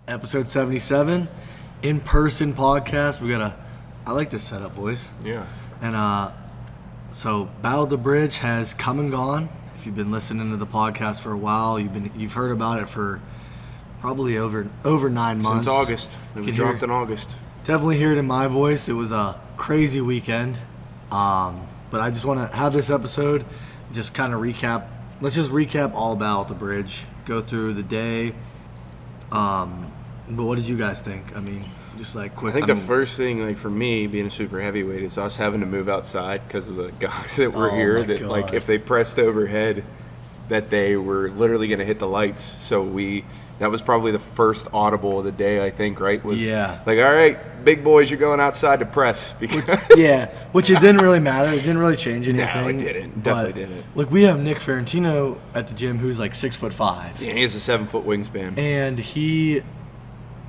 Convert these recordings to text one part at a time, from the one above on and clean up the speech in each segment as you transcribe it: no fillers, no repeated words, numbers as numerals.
Episode 77, in-person podcast. I like this setup, boys. Yeah. And so Battle of the Bridge has come and gone. If you've been listening to the podcast for a while, you've heard about it for probably over 9 months. Since August. It was dropped in August. Definitely hear it in my voice. It was a crazy weekend. But I just want to have this episode, just kind of recap. Let's just recap all about the Bridge. Go through the day. But what did you guys think? I mean, just like quick. I think the first thing, like for me, being a super heavyweight, is us having to move outside because of the guys that were here. That God. like if they pressed overhead, that they were literally going to hit the lights. So that was probably the first audible of the day. I think, right? Was like, all right, big boys, you're going outside to press. Yeah, which it didn't really matter. It didn't really change anything. No, it didn't. Definitely didn't. Look, we have Nick Ferrantino at the gym, who's like 6'5". Yeah, he has a 7-foot wingspan. And he,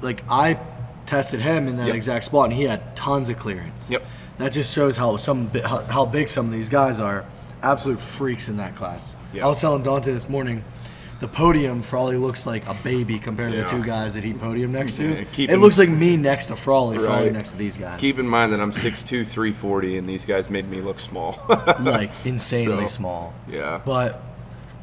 like, I tested him in that exact spot, and he had tons of clearance. Yep. That just shows how big some of these guys are. Absolute freaks in that class. Yep. I was telling Dante this morning, the podium Frawley looks like a baby compared to the two guys that he podiumed next to. It looks like me next to Frawley, right. Frawley next to these guys. Keep in mind that I'm 6'2", 340, and these guys made me look small. Like, insanely small. Yeah. But,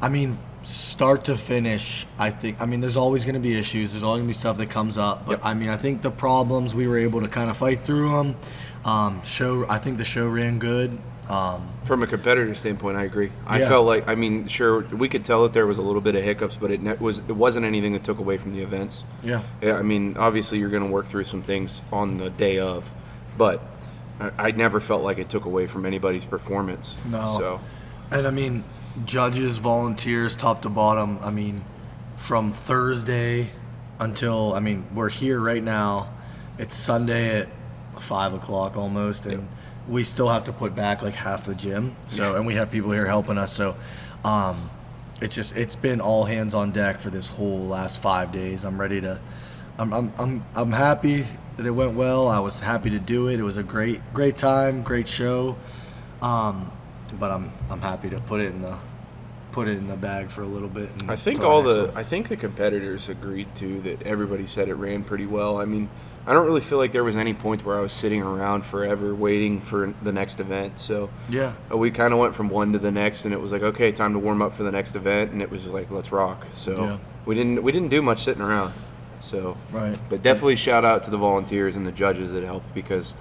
I mean, start to finish, there's always going to be issues. There's always going to be stuff that comes up. But, I mean, I think the problems, we were able to kind of fight through them. I think the show ran good. From a competitor standpoint, I agree. I felt like, sure, we could tell that there was a little bit of hiccups, but it wasn't anything that took away from the events. Yeah. I mean, obviously you're going to work through some things on the day of, but I never felt like it took away from anybody's performance. No. So. And, I mean, judges, volunteers, top to bottom, I mean, from Thursday until, we're here right now. It's Sunday at 5 o'clock almost, and we still have to put back like half the gym. So, and we have people here helping us. So, it's been all hands on deck for this whole last 5 days. I'm ready to. I'm happy that it went well. I was happy to do it. It was a great time, great show. But I'm happy to put it in the bag for a little bit. I think the competitors agreed too that everybody said it ran pretty well. I mean, I don't really feel like there was any point where I was sitting around forever waiting for the next event. So we kind of went from one to the next, and it was like, okay, time to warm up for the next event, and it was like, let's rock. So we didn't do much sitting around. So but definitely shout out to the volunteers and the judges that helped, because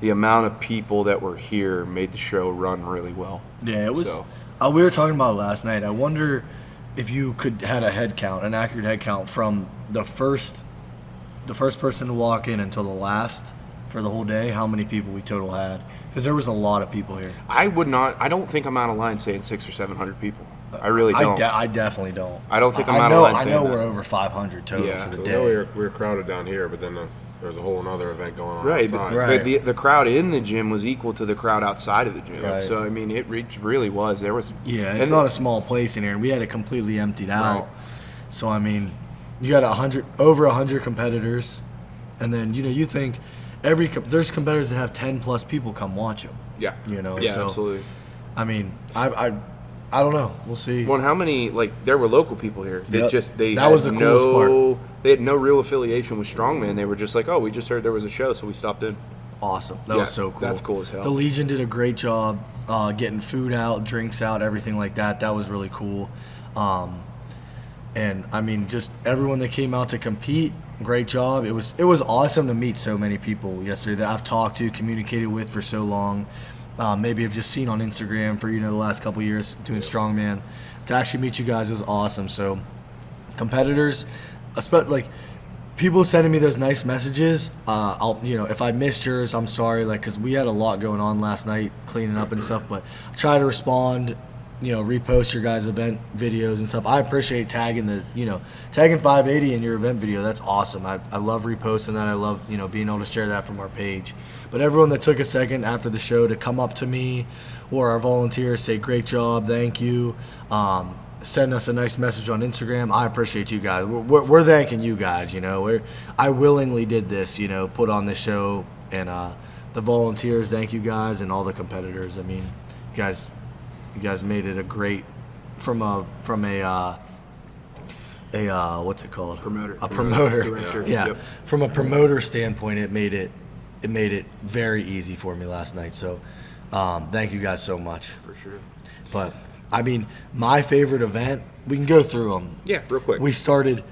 the amount of people that were here made the show run really well. Yeah, it was. So. We were talking about it last night. I wonder if you had a head count, an accurate head count from the first person to walk in until the last for the whole day, how many people we total had, because there was a lot of people here. I don't think I'm out of line saying 600 or 700 people. I really don't. I definitely don't. I don't think I'm out of line saying that. I know we're over 500 total for the day. We were crowded down here, but then there was a whole other event going on outside. Right. The crowd in the gym was equal to the crowd outside of the gym. Right. So, I mean, it really was. There was. Yeah, it's not a small place in here, and we had it completely emptied out. Right. So, I mean, you got over 100 competitors. And then, you think there's competitors that have 10 plus people come watch them. Yeah. Yeah, so, absolutely. I mean, I don't know. We'll see. Well, how many, there were local people here. That was the coolest part. They had no real affiliation with Strongman. They were just like, oh, we just heard there was a show, so we stopped in. Awesome. That was so cool. That's cool as hell. The Legion did a great job getting food out, drinks out, everything like that. That was really cool. And, just everyone that came out to compete, great job. It was awesome to meet so many people yesterday that I've talked to, communicated with for so long. Maybe I've just seen on Instagram for the last couple of years doing Strongman. To actually meet you guys was awesome. So competitors, people sending me those nice messages. I'll if I missed yours, I'm sorry. Because we had a lot going on last night cleaning up and stuff. But I try to respond. Repost your guys' event videos and stuff. I appreciate tagging 580 in your event video. That's awesome. I love reposting that. I love, being able to share that from our page. But everyone that took a second after the show to come up to me or our volunteers, say great job, thank you, send us a nice message on Instagram. I appreciate you guys. We're thanking you guys, I willingly did this, put on this show. And the volunteers, thank you guys, and all the competitors. I mean, you guys made it a great, from a what's it called? Promoter. A promoter. Director. Yeah. Yep. From a promoter standpoint, it made it very easy for me last night. So, thank you guys so much. For sure. But I mean, my favorite event. We can go through them. Yeah, real quick. We started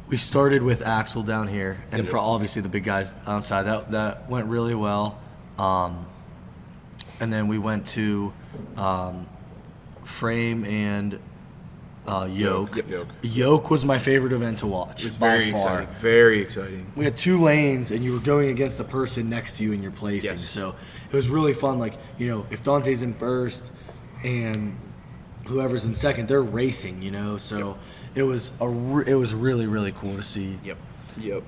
with Axel down here, and for obviously the big guys outside. That went really well. And then we went to Frame and Yoke. Yoke. Yoke was my favorite event to watch. It was by very far. exciting. Very exciting. We had 2 lanes, and you were going against the person next to you in your placing. Yes. So it was really fun. Like, if Dante's in first and whoever's in second, they're racing. So it was really, really cool to see. Yep.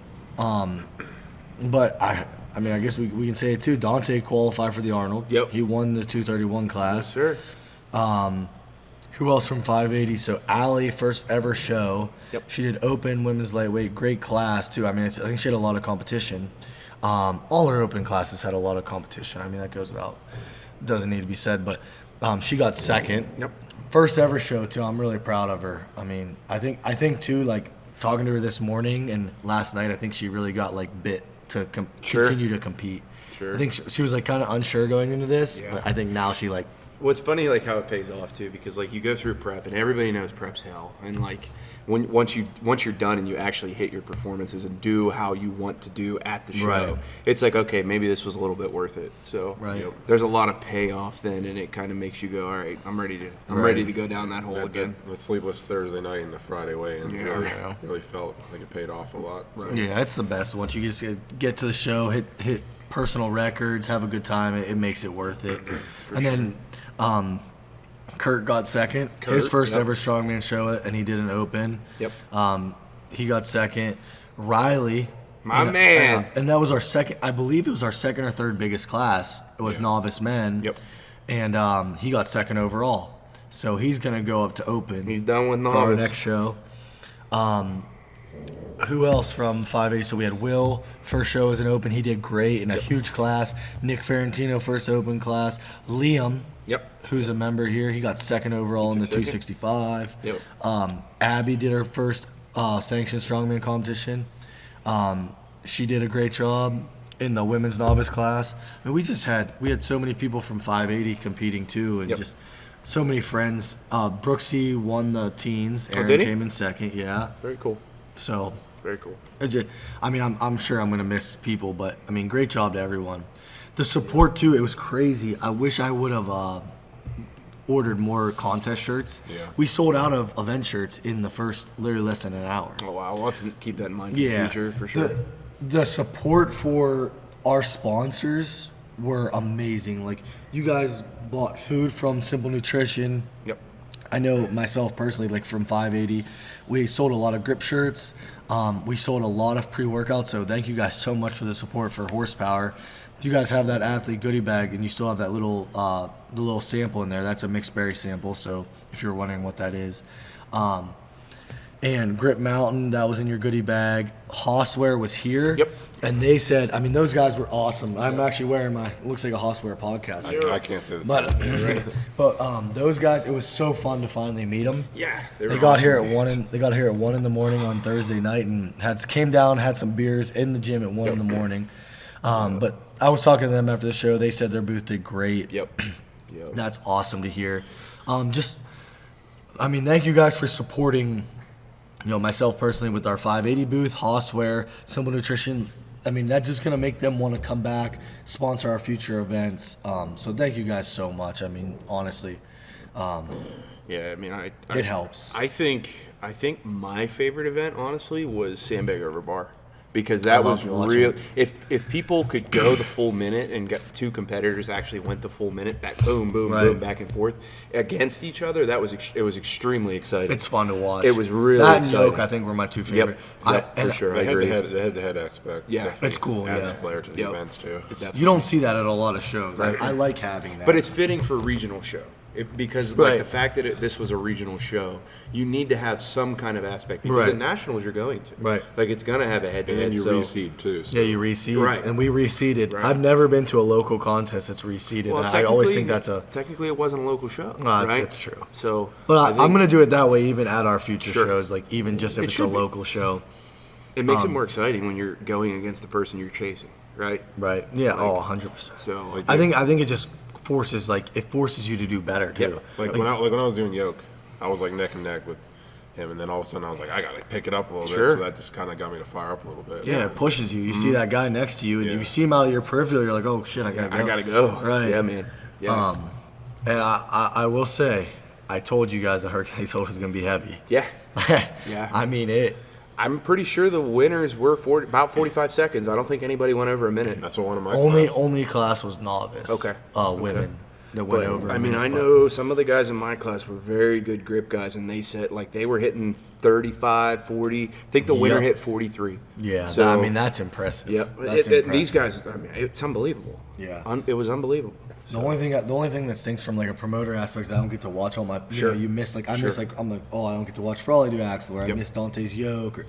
But I mean, I guess we can say it too. Dante qualified for the Arnold. Yep. He won the 231 class. Yes, sir. Who else from 580? So Allie, first ever show. Yep. She did open women's lightweight, great class too. I mean, I think she had a lot of competition. All her open classes had a lot of competition. I mean, that goes without, doesn't need to be said. But she got second. Yep. First ever show too. I'm really proud of her. I mean, I think too. Like talking to her this morning and last night, I think she really got bit to Sure. continue to compete. Sure. I think she was kind of unsure going into this, Yeah. but I think now she What's funny, how it pays off too, because you go through prep and everybody knows prep's hell, and once you're done and you actually hit your performances and do how you want to do at the show, Right. it's like, okay, maybe this was a little bit worth it. So Right. there's a lot of payoff then, and it kind of makes you go, all right, I'm ready to go down that hole again. The sleepless Thursday night and the Friday weigh-ins Yeah. really felt like it paid off a lot. So. Yeah, it's the best. Once you just get to the show, hit personal records, have a good time, it makes it worth it. And then Kurt got second. His first ever strongman show, and he did an open. Yep. He got second. Riley, My man. and that was our second. I believe it was our second or third biggest class. It was novice men. Yep. And he got second overall. So he's gonna go up to open. He's done with for our novice. next show. Who else from 580? So we had Will, first show as an open. He did great in a huge class. Nick Ferrantino, first open class. Liam, Yep. who's a member here, he got second overall in the 265. Yep. Abby did her first sanctioned strongman competition. She did a great job in the women's novice class. I mean, we had so many people from 580 competing too, and Yep. just so many friends. Brooksy won the teens. Aaron did he? came in second. Yeah. Very cool. So, Very cool. I'm sure I'm gonna miss people, but I mean, great job to everyone. The support too, it was crazy. I wish I would have ordered more contest shirts. Yeah. We sold out of event shirts in the first, literally less than an hour. Oh wow, we'll have to keep that in mind for Yeah, the future for sure. The support for our sponsors were amazing. Like, you guys bought food from Simple Nutrition. Yep. I know myself personally, from 580, we sold a lot of grip shirts. We sold a lot of pre-workouts, so thank you guys so much for the support for Horsepower. If you guys have that athlete goodie bag and you still have that little sample in there, that's a mixed berry sample, so if you're wondering what that is. And Grip Mountain, that was in your goodie bag. Hosswear was here. Yep. And they said, I mean, those guys were awesome. I'm actually wearing looks like a Hosswear podcast. I can't say this. But those guys, it was so fun to finally meet them. Yeah. They got here at 1. They got here at 1 in the morning on Thursday night and came down, had some beers in the gym at 1 in the morning. But I was talking to them after the show. They said their booth did great. Yep. That's awesome to hear. Thank you guys for supporting, myself personally with our 580 booth, Hosswear, Simple Nutrition. I mean, that's just going to make them want to come back, sponsor our future events. So thank you guys so much. I mean, honestly. Yeah, I mean, It helps. I think my favorite event, honestly, was Sandbag Over Bar, because that was loved real. watching If people could go the full minute and get 2 competitors actually went the full minute, back boom, boom, Right. boom, back and forth against each other, it was extremely exciting. It's fun to watch. It was really that and exciting. Yoke, I think, were my 2 favorite. For sure. I The agree. head-to-head aspect. Yeah. definitely It's cool, adds yeah. flair to the Yep. events too. You don't see that at a lot of shows. I like having that. But it's fitting for a regional show. Because Right. like the fact that this was a regional show, you need to have some kind of aspect. Because Right. at nationals, you're going to. Right. Like it's gonna have a head-to-head. And then you so. reseed too. So. Yeah, you reseed, Right. and we reseeded. Right. I've never been to a local contest that's reseeded. Well, I always technically- think that's a. technically it wasn't a local show. No, right? it's true. So, But I think I'm gonna do it that way even at our future Sure. shows, like even just if It it's a should be. local show. it makes it more exciting when you're going against the person you're chasing, right? Right. Yeah. 100%. So, Like, I think it just forces you to do better too. Yeah. Like when I was doing yoke, I was like neck and neck with him, and then all of a sudden I was like, I gotta pick it up a little Sure. bit. So that just kind of got me to fire up a little bit. Yeah, it pushes you. You see that guy next to you, and Yeah. if you see him out of your peripheral, you're like, "Oh shit, I gotta go." I gotta go. Right. Yeah, man. Yeah. And I will say, I told you guys that Hercules Hold was gonna be heavy. yeah. Yeah. I mean it. I'm pretty sure the winners were about 45 seconds. I don't think anybody went over a minute. That's what one of my Only classes- class was novice. Okay. Women that went But, over. I a mean, minute, I but- know some of the guys in my class were very good grip guys, and they said like they were hitting 35, 40. I think the winner Yep. hit 43. Yeah, So, I mean that's impressive. Yep. That's These impressive. guys, I mean, it's unbelievable. Yeah. It was unbelievable. The only thing that stinks from like a promoter aspect is I don't get to watch all my. Sure. You miss like I miss like I'm like I don't get to watch Frawley do Axel, or I Yep. miss Dante's yoke, or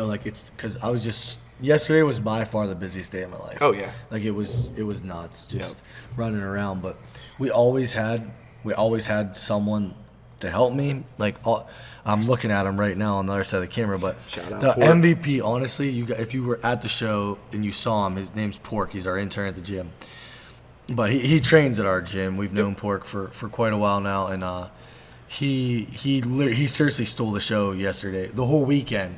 like it's because I was just yesterday was by far the busiest day of my life. Oh, yeah. Like it was nuts just running around, but we always had someone to help me. Like I'm looking at him right now on the other side of the camera, but Shout out the Pork. MVP, honestly, if you were at the show and you saw him, his name's Pork. He's our intern at the gym. But he trains at our gym. We've known Pork for quite a while now, and he seriously stole the show yesterday. The whole weekend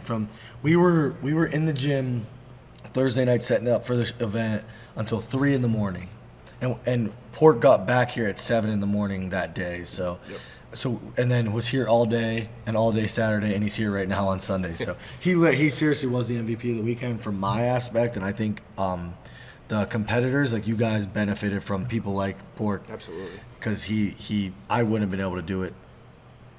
we were in the gym Thursday night setting up for this event until 3 in the morning, and Pork got back here at 7 in the morning that day. So. So and then was here all day and all day Saturday, and he's here right now on Sunday. So he seriously was the MVP of the weekend from my aspect, and I think the competitors like you guys benefited from people like Pork. Absolutely. Because I wouldn't have been able to do it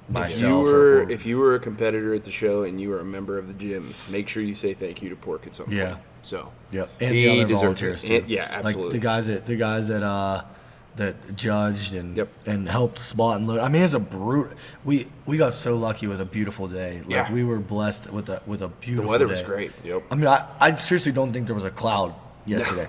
myself. If you were a competitor at the show and you were a member of the gym, make sure you say thank you to Pork at some point. Yeah. So. Yep. And He the other deserves volunteers it. too. And- yeah, absolutely. Like the guys that judged and Yep. and helped spot and load. I mean, it's a brute. We got so lucky with a beautiful day. Like Yeah. we were blessed with a The beautiful weather day. was great. Yep. I mean, I seriously don't think there was a cloud yesterday.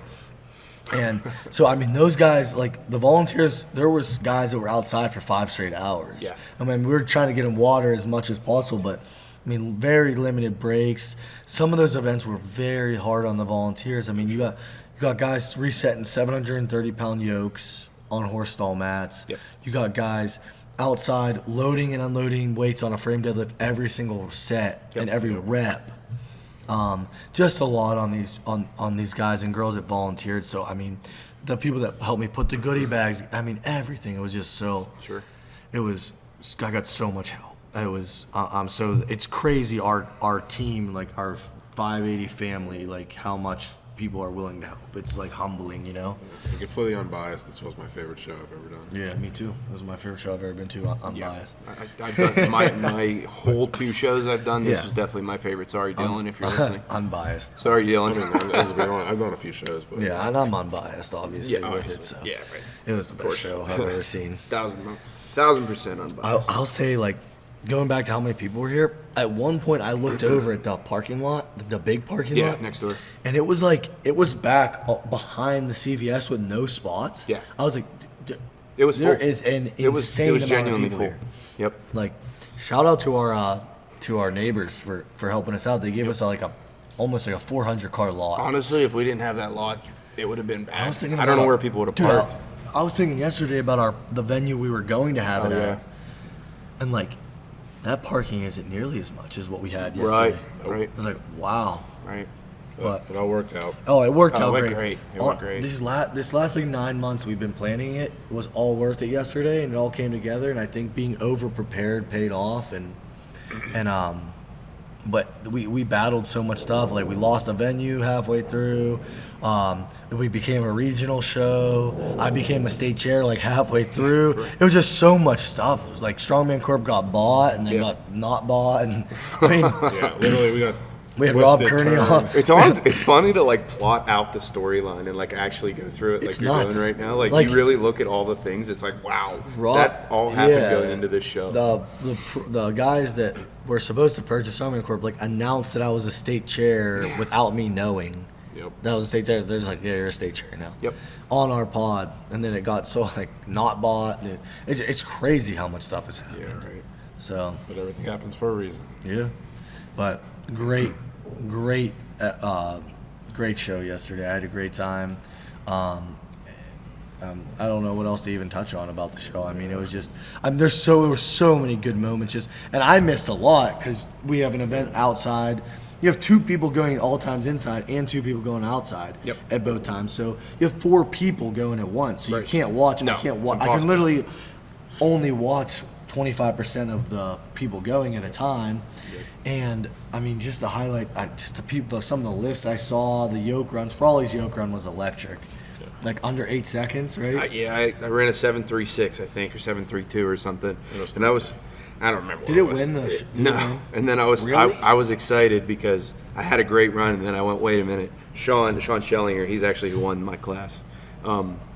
And so, I mean, those guys, like the volunteers, there was guys that were outside for 5 straight hours. Yeah. I mean, we were trying to get them water as much as possible, but I mean, very limited breaks. Some of those events were very hard on the volunteers. I mean, you got guys resetting 730-pound yokes on horse stall mats. Yep. You got guys outside loading and unloading weights on a frame deadlift every single set and every rep. Just a lot on these guys and girls that volunteered. So I mean, the people that helped me put the goodie bags. I mean, everything. It was just so. Sure. It was. I got so much help. It was. So it's crazy. Our team, like our 580 family, like how much people are willing to help. It's like humbling, you know. And completely unbiased. This was my favorite show I've ever done. Yeah, me too. This was my favorite show I've ever been to. Unbiased. I've done my whole 2 shows I've done. This Yeah. was definitely my favorite. Sorry, Dylan, if you're listening. Unbiased. Sorry, I Dylan. mean, I've done a few shows, but Yeah, and I'm unbiased, obviously, Yeah, with obviously. it. So Yeah, right. it was the best show I've ever seen. 1,000% unbiased. I'll say, like, going back to how many people were here, at one point I looked over at the parking lot, the big parking Yeah, lot. next door. And it was back behind the CVS with no spots. Yeah. I was like, It was there full. is an It was insane amount of genuinely people full. here. Yep. Like, shout out to our neighbors for helping us out. They gave us almost like a 400 car lot. Honestly, if we didn't have that lot, it would have been bad. I was thinking I don't about know where people would have Dude, parked. I was thinking yesterday about the venue we were going to have it yeah. at, and like that parking isn't nearly as much as what we had Right, yesterday. right, I was like, wow. right. But it all worked out. oh, it worked Oh, out it went great. great. It went great. This last like 9 months we've been planning it was all worth it yesterday, and it all came together. And I think being over prepared paid off, and but we battled so much stuff. Like we lost a venue halfway through. We became a regional show. I became a state chair like halfway through. It was just so much stuff. It was like Strongman Corp got bought and then Yeah. got not bought, and I mean, Yeah, literally, we got We had Rob Twisted Kearney turn. on. It's funny to like plot out the storyline and like actually go through it like It's you're nuts. doing right now. Like Like- you really look at all the things. It's like wow, Rob, that all happened yeah, going into this show. The guys that were supposed to purchase Army Corp like announced that I was a state chair without me knowing. Yep. That was a state chair. They're just like, yeah, you're a state chair now. Yep. On our pod, and then it got so like not bought. And it's crazy how much stuff has happened. Yeah, right. So But everything happens for a reason. yeah, but great show yesterday. I had a great time. I don't know what else to even touch on about the show. I mean, it was just there were so many good moments. And I missed a lot because we have an event outside. You have 2 people going at all times inside and 2 people going outside at both times. So you have 4 people going at once. So you can't watch. No, I can't it's watch. I can impossible. literally only watch 25% of the people going at a time. And I mean, just to highlight, just the people, some of the lifts I saw, the yoke runs. Frawley's yoke run was electric, like under 8 seconds, right? I ran a 7.36, I think, or 7.32 or something, and I don't remember. Did what it was. win the? Did No, it win? and then I was Really? I was excited because I had a great run, and then I went, wait a minute, Sean Schellinger, he's actually who won my class.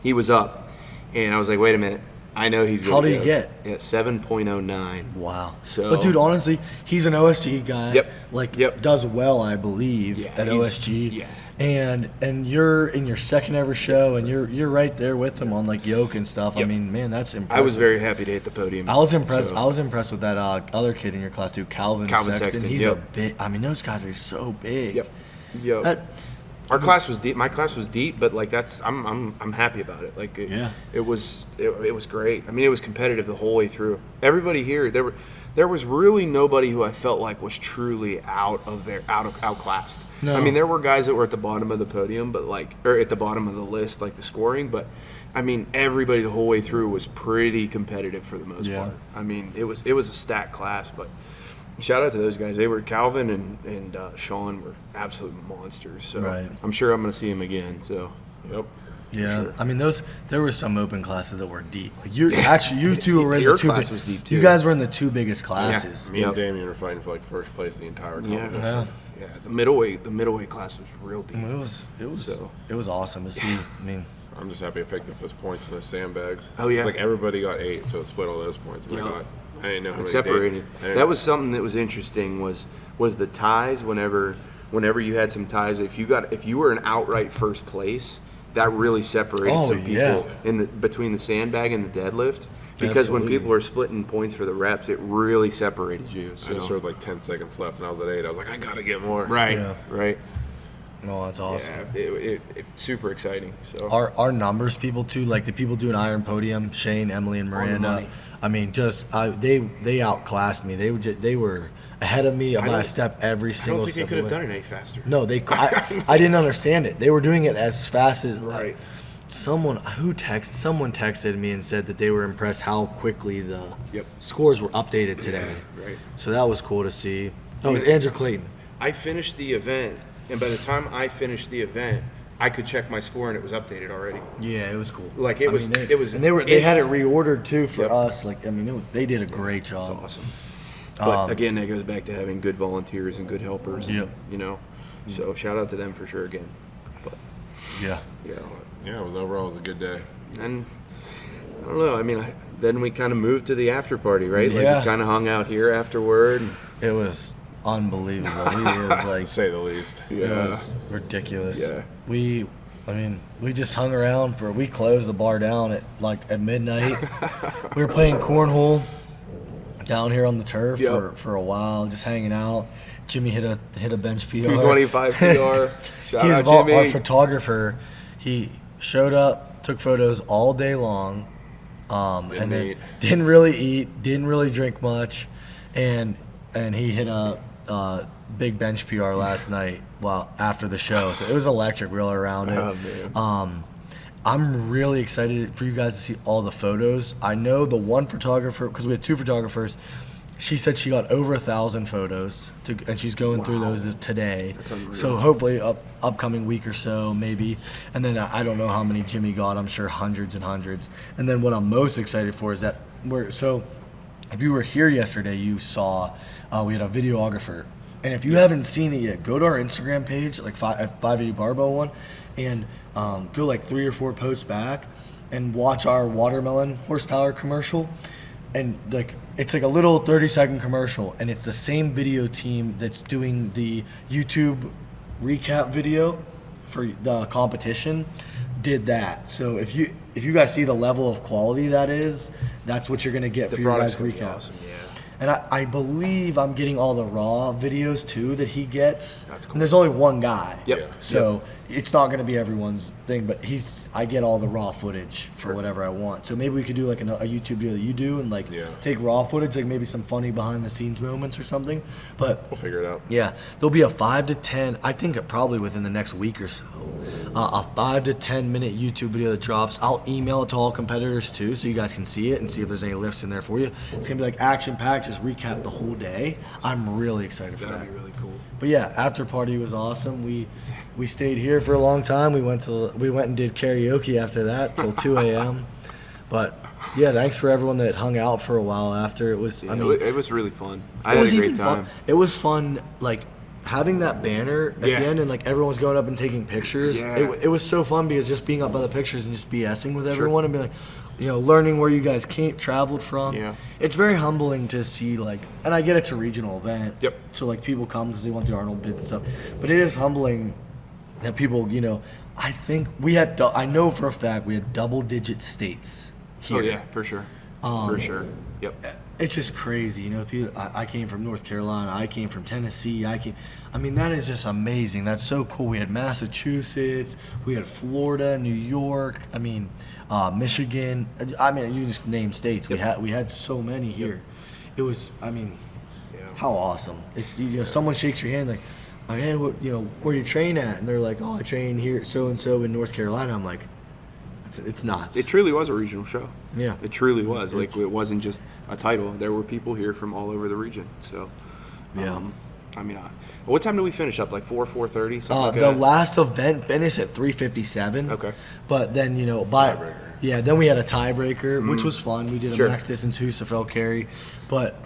He was up, and I was like, wait a minute, I know he's going. How did he get? Yeah, 7.09. Wow. So- But dude, honestly, he's an OSG guy. Yep. Does well, I believe, Yeah, at he's- OSG. yeah. And you're in your second ever show, and you're right there with him on like yoke and stuff. I Yep. mean, man, that's impressive. I was very happy to hit the podium. I was impressed. So- I was impressed with that other kid in your class too, Calvin Sexton. He's yep. a big. I mean, those guys are so big. Yep. That- Our class was deep. My class was deep, but like I'm happy about it. Like it was great. I mean, it was competitive the whole way through. Everybody here, there was really nobody who I felt like was truly outclassed. No. I mean, there were guys that were at the bottom of the podium, or at the bottom of the list, like the scoring. But I mean, everybody the whole way through was pretty competitive for the most part. I mean, it was a stacked class, but. Shout out to those guys. They were Calvin and Sean were absolute monsters. So Right. I'm sure I'm going to see him again. So Yep. Yeah, sure. I mean there were some open classes that were deep. Like you two were in Your the 2 class was deep, too. You guys were in the 2 biggest classes. Me and Yep. Damien were fighting for like first place the entire competition. Yeah. yeah, the middleweight class was real deep. It was awesome to see. I mean, I'm just happy I picked up those points in those sandbags. Oh, yeah. It's like everybody got 8, so it split all those points. And Yeah. I didn't know how many. Separated. I didn't That know. was something that was interesting. Was the ties whenever you had some ties. If you were in outright first place, that really separated Oh, some people yeah. between the sandbag and the deadlift. Because when Absolutely. people are splitting points for the reps, it really separated you. I just So. heard like 10 seconds left, and I was at 8. I was like, I gotta get more. Right. Yeah. Right. no, that's awesome. Yeah, it's super exciting. So Our numbers people too, like the people doing Iron Podium, Shane, Emily, and Miranda. money. I mean, they outclassed me. They were ahead of me by a step every I single don't think step. they could have of the way. done it any faster. No, I didn't understand it. They were doing it as fast as Right. someone texted me and said that they were impressed how quickly the Yep. scores were updated today. Right. So that was cool to see. Oh, it was Andrew Clayton. I finished the event, and by the time I finished the event, I could check my score and it was updated already. Yeah, it was cool. Like, it was- they, it was and they had it instant. reordered too for Yep. us. Like, I mean, they did a great job. Awesome. But again, that goes back to having good volunteers and good helpers. and, Yep. You know, so shout out to them for sure again. But Yeah. yeah, Yeah, it was a good day. and I don't know. I mean, then we kind of moved to the after party, right? Like Yeah. we kind of hung out here afterward. It was unbelievable. It was like To say the least. it was ridiculous. Yeah. We just hung around we closed the bar down at midnight. We were playing cornhole down here on the turf Yep. for a while, just hanging out. Jimmy hit a bench PR. 225 PR. Shout He was out our Jimmy. photographer. He showed up, took photos all day long, and then eat. didn't really eat, didn't really drink much, and he hit a big bench PR last night. Well, after the show, so it was electric. We were all around it. Oh, man. I'm really excited for you guys to see all the photos. I know the one photographer, because we had 2 photographers. She said she got over 1,000 photos, and she's going through those today. That's unreal. So hopefully, upcoming week or so, maybe. And then I don't know how many Jimmy got. I'm sure hundreds and hundreds. And then what I'm most excited for is that if you were here yesterday, you saw we had a videographer And if you haven't seen it yet, go to our Instagram page, like 580 Barbell one, and go like 3 or 4 posts back and watch our watermelon horsepower commercial. And like it's like a little 30-second commercial, and it's the same video team that's doing the YouTube recap video for the competition did that. So if you guys see the level of quality that is, that's what you're gonna get for your guys' recap. Awesome, yeah. And I believe I'm getting all the raw videos too that he gets. That's cool. And there's only one guy. Yep. So it's not going to be everyone's thing, but I get all the raw footage for whatever I want. So maybe we could do like a YouTube video that you do and like take raw footage, like maybe some funny behind the scenes moments or something. But we'll figure it out. Yeah, there'll be a 5 to 10. I think probably within the next week or so, a 5 to 10 minute YouTube video that drops. I'll email it to all competitors too, so you guys can see it and see if there's any lifts in there for you. It's gonna be like action packed, just recap the whole day. I'm really excited for that. That'd be really cool. But yeah, after party was awesome. We stayed here for a long time. We went and did karaoke after that till 2 a.m. But yeah, thanks for everyone that hung out for a while after. It was it was really fun. I had a great time. It was fun, like having that banner at the end and like everyone was going up and taking pictures. Yeah. It was so fun because just being up by the pictures and just BSing with everyone and being like, learning where you guys traveled from. Yeah. It's very humbling to see, like, and I get it's a regional event. Yep. So like people come because they want the Arnold bid and stuff, but it is humbling that people, I think I know for a fact we had double-digit states here. Oh yeah, for sure. For sure. Yep. It's just crazy, people. I came from North Carolina. I came from Tennessee. That is just amazing. That's so cool. We had Massachusetts. We had Florida, New York. Michigan. You just name states. Yep. We had so many here. Yep. It was. How awesome! It's someone shakes your hand like, hey, where you train at? And they're like, oh, I train here, so and so in North Carolina. I'm like, it's nuts. It truly was a regional show. Yeah. It truly was. Like, it wasn't just a title. There were people here from all over the region. So, yeah. What time did we finish up? Like 4:30? The last event finished at 3:57. Okay. But then, then we had a tiebreaker, which was fun. We did a max distance Husafel carry. But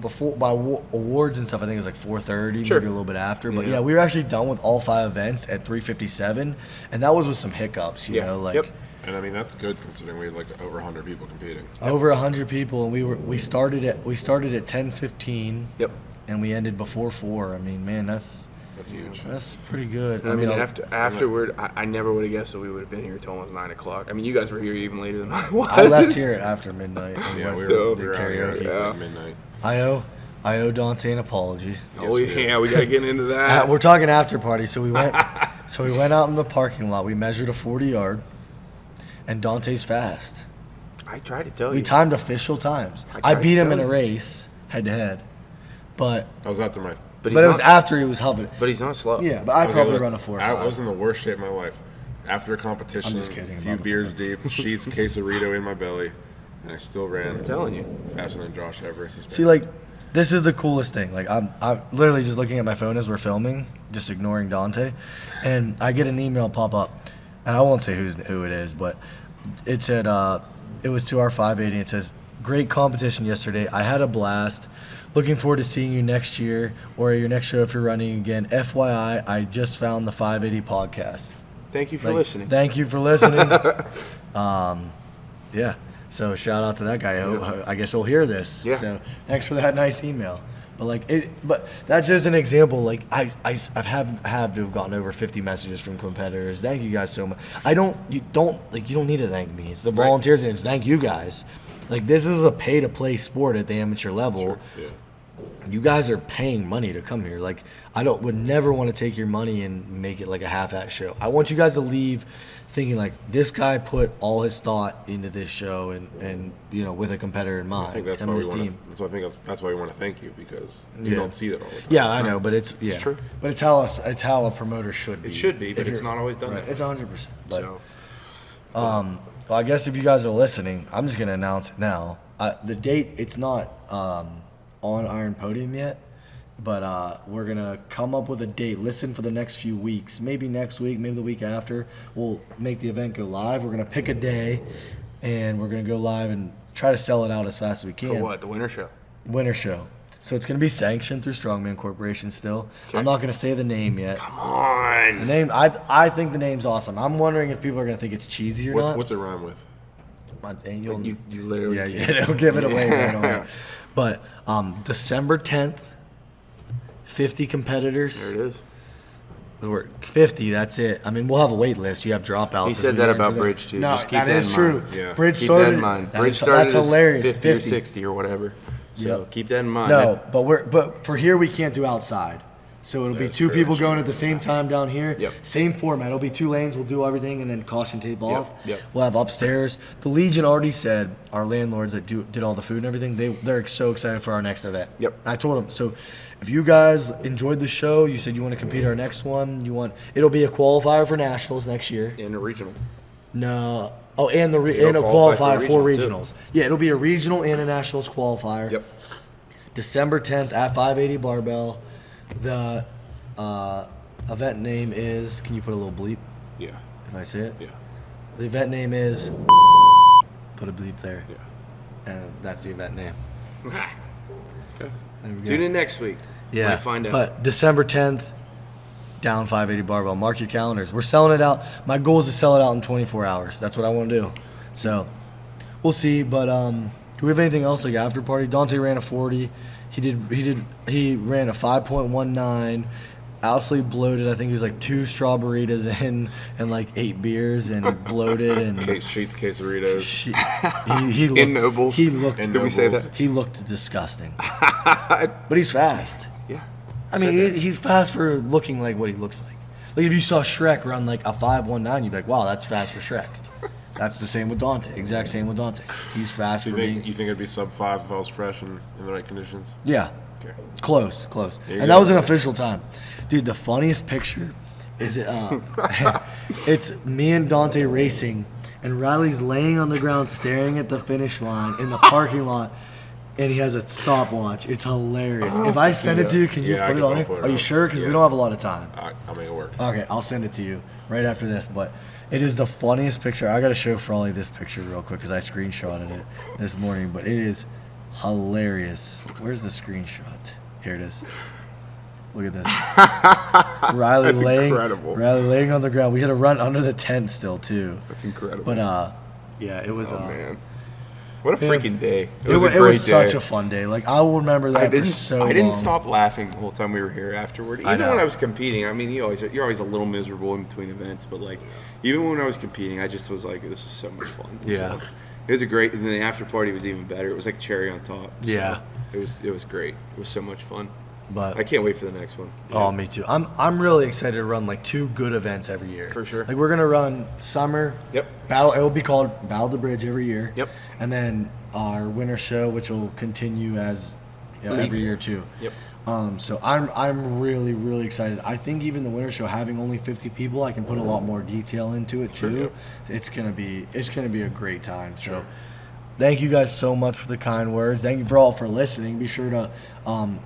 before by awards and stuff, I think it was like 4:30, maybe a little bit after. But we were actually done with all 5 events at 3:57, and that was with some hiccups, you know, like. Yep. And that's good considering we had like over 100 people competing. Over 100 people, and we started at 10:15. Yep. And we ended before 4. That's huge. That's pretty good. Afterward, I never would have guessed that we would have been here till almost 9 o'clock. You guys were here even later than I was. I left here after midnight. We were karaoke at midnight. I owe Dante an apology. Oh yeah, we gotta get into that. We're talking after party, so we went. So we went out in the parking lot. We measured a 40-yard, and Dante's fast. I tried to tell you. We timed official times. I beat him in a race, head to head, but I was after my. But it was after he was hovering. But he's not slow. Yeah, but I probably run a 4. I was in the worst shape of my life. After a competition, I'm just kidding. A few beers deep, sheets, quesarito in my belly, and I still ran. I'm telling you, faster than Josh Everest. See, like, this is the coolest thing. Like, I'm literally just looking at my phone as we're filming, just ignoring Dante, and I get an email pop up, and I won't say who it is, but it said it was to our 580. It says, "Great competition yesterday. I had a blast. Looking forward to seeing you next year or your next show if you're running again. FYI, I just found the 580 podcast." Thank you for listening. Thank you for listening. Yeah. So shout out to that guy. I guess he'll hear this. Yeah. So thanks for that nice email. But that's just an example. Like I have to have gotten over 50 messages from competitors. Thank you guys so much. You don't need to thank me. It's the volunteers and it's thank you guys. Like, this is a pay-to-play sport at the amateur level. Sure. Yeah. You guys are paying money to come here. Like, would never want to take your money and make it like a half-ass show. I want you guys to leave thinking like this guy put all his thought into this show and with a competitor in mind. I think that's why we want to thank you because you don't see that all the time. Yeah, I know, but it's true. But it's how a promoter should be. It should be, but it's not always done. Right, it's 100%. Well, I guess if you guys are listening, I'm just gonna announce it now. The date, it's not on Iron Podium yet, but we're gonna come up with a date. Listen for the next few weeks, maybe next week, maybe the week after. We'll make the event go live. We're gonna pick a day, and we're gonna go live and try to sell it out as fast as we can. For what? The winter show. Winter show. So it's going to be sanctioned through Strongman Corporation still. Okay. I'm not going to say the name yet. Come on. The name, I think the name's awesome. I'm wondering if people are going to think it's cheesy or not. What's it rhyme with? You literally it'll give it away right away. But December 10th, 50 competitors. There it is. We're 50, that's it. I mean, we'll have a wait list. You have dropouts. He said that about Bridge, too. No, just keep that is true. Yeah. Bridge keep started. That in mind. Bridge started that's hilarious. 50 or 60 or whatever. So keep that in mind. No, but for here we can't do outside. So it'll be two people going at the same time down here. Yep. Same format. It'll be 2 lanes. We'll do everything and then caution tape off. Yep. We'll have upstairs. The Legion already said, our landlords that did all the food and everything, they're so excited for our next event. Yep. I told them. So if you guys enjoyed the show, you said you want to compete our next one, it'll be a qualifier for nationals next year. And a regional. No. Oh, and a qualifier for regionals. Too. Yeah, it'll be a regional and a nationals qualifier. Yep. December 10th at 580 Barbell. The event name is, can you put a little bleep? Yeah. If I say it? Yeah. The event name is, put a bleep there. Yeah. And that's the event name. Okay. Tune in next week. Yeah. Find out. But December 10th, down 580 Barbell. Mark your calendars. We're selling it out. My goal is to sell it out in 24 hours. That's what I want to do. So we'll see. But do we have anything else like after party? Dante ran a 40. He ran a 5.19. Absolutely bloated. I think he was like 2 strawberries in and like 8 beers and bloated and Sheets quesadillas. He looked, in Nobles. He looked. Did we say that? He looked disgusting. But he's fast. Yeah. I mean, he's fast for looking like what he looks like. Like if you saw Shrek run like a 5.19, you'd be like, wow, that's fast for Shrek. That's the same with Dante. Exact same with Dante. He's fast for being. You think it'd be sub 5 if I was fresh and in the right conditions? Yeah. Okay. Close. And that was an official time. Dude, the funniest picture is it's me and Dante racing, and Riley's laying on the ground staring at the finish line in the parking lot, and he has a stopwatch. It's hilarious. If I send it to you, can you put it on it? Are you sure? Because we don't have a lot of time. I'll make it work. Okay, I'll send it to you right after this, but it is the funniest picture. I got to show Frawley this picture real quick because I screenshotted it this morning, but it is hilarious. Where's the screenshot? Here it is. Look at this. Riley incredible. Riley laying on the ground. We had to run under the tent still too. That's incredible. But yeah, it was. Oh man, what a freaking day! It was such a fun day. Like I will remember that for so long. I didn't stop laughing the whole time we were here afterward. Even when I was competing, I mean, you're always a little miserable in between events, but like even when I was competing, I just was like, this is so much fun. Yeah. So, it was a great, and then the after party was even better. It was like cherry on top. So yeah. It was great. It was so much fun. But I can't wait for the next one. Oh, me too. I'm really excited to run like 2 good events every year. For sure. Like we're gonna run summer. Yep. Battle. It will be called Battle of the Bridge every year. Yep. And then our winter show, which will continue as every year too. Yep. So I'm really excited. I think even the winter show, having only 50 people, I can put a lot more detail into it too. Sure. It's gonna be a great time. So. Thank you guys so much for the kind words. Thank you for listening. Be sure to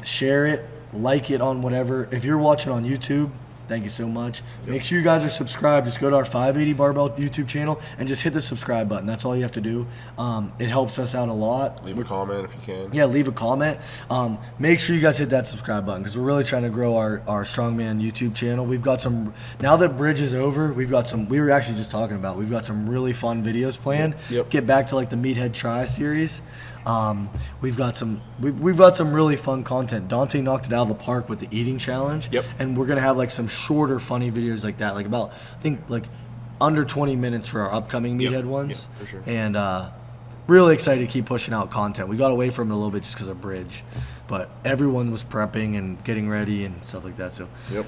share it, like it on whatever. If you're watching on YouTube, thank you so much. Yep. Make sure you guys are subscribed. Just go to our 580 Barbell YouTube channel and just hit the subscribe button. That's all you have to do. It helps us out a lot. Leave a comment if you can. Yeah, leave a comment. Make sure you guys hit that subscribe button because we're really trying to grow our Strongman YouTube channel. We've got some, now that Bridge is over, we were actually just talking about, we've got some really fun videos planned. Yep. Get back to like the Meathead Try series. We've got some really fun content. Dante knocked it out of the park with the eating challenge. Yep. And we're gonna have like some shorter, funny videos like that, like about I think like under 20 minutes for our upcoming Meathead ones. Yep, for sure. And really excited to keep pushing out content. We got away from it a little bit just because of Bridge, but everyone was prepping and getting ready and stuff like that. So. Yep.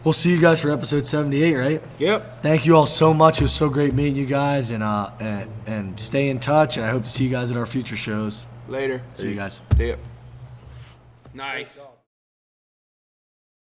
We'll see you guys for episode 78, right? Yep. Thank you all so much. It was so great meeting you guys, and stay in touch. And I hope to see you guys at our future shows. Later. See you guys. See ya. Nice.